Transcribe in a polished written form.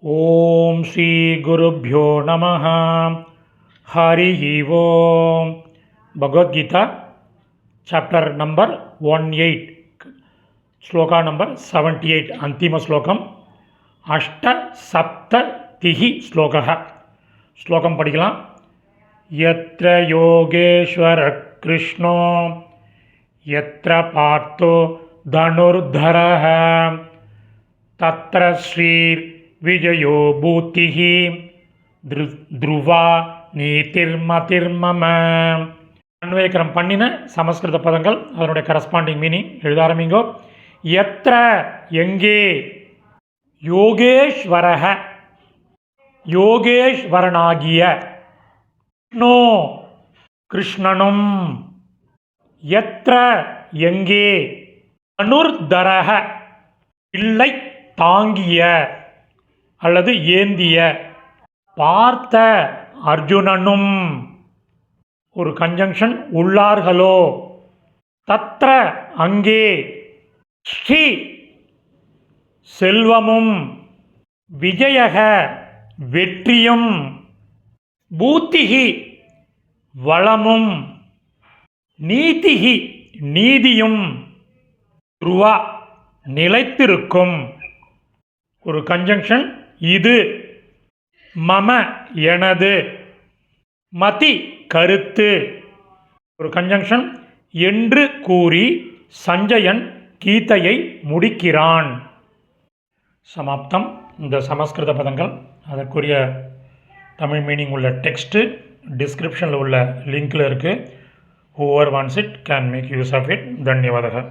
ஓம் ஸ்ரீ குருப்யோ நமः. ஹரி ஓம். பகவத்கீதா சாப்டர் நம்பர் 18, ஸ்லோகா நம்பர் 78, அந்திம ஸ்லோகம். அஷ்டசப்ததிः ஸ்லோகः. ஸ்லோகம் படிக்கலாம். யத்ர யோகேஸ்வரः கிருஷ்ணோ யத்ர பார்த்தோ தனுர்தரः தத்ர ஸ்ரீர் விஜயோ பூத்திஹி த்ருவா நீதிர்மதிர்மம. அன்வயக்கரம் பண்ணின சமஸ்கிருத பதங்கள், அதனுடைய கரஸ்பாண்டிங் மீனிங் எழுத ஆரம்பிங்கோ. யத்ர எங்கே, யோகேஸ்வரஹ யோகேஸ்வரனாகிய, கிருஷ்ணோ கிருஷ்ணனும், யத்ர எங்கே, தனுர்தரஹ இல்லை தாங்கிய அல்லது ஏந்திய, பார்த்த அர்ஜுனனும், ஒரு கன்ஜங்ஷன், உள்ளார்களோ, தத்ர அங்கே, ஸ்ரீ செல்வமும், விஜயக வெற்றியும், பூத்திகி வளமும், நீதிகி நீதியும், த்ருவா நிலைத்திருக்கும், ஒரு கன்ஜங்ஷன், இது, மம எனது, மதி கருத்து, ஒரு கன்ஜங்ஷன், என்று கூறி சஞ்சயன் கீதையை முடிக்கிறான். சமாப்தம். இந்த சமஸ்கிருத பதங்கள், அதற்குரிய தமிழ் மீனிங் உள்ள டெக்ஸ்ட்டு டிஸ்கிரிப்ஷனில் உள்ள லிங்கில் இருக்குது. Whoever wants it can make use of it. தன்யவாதக.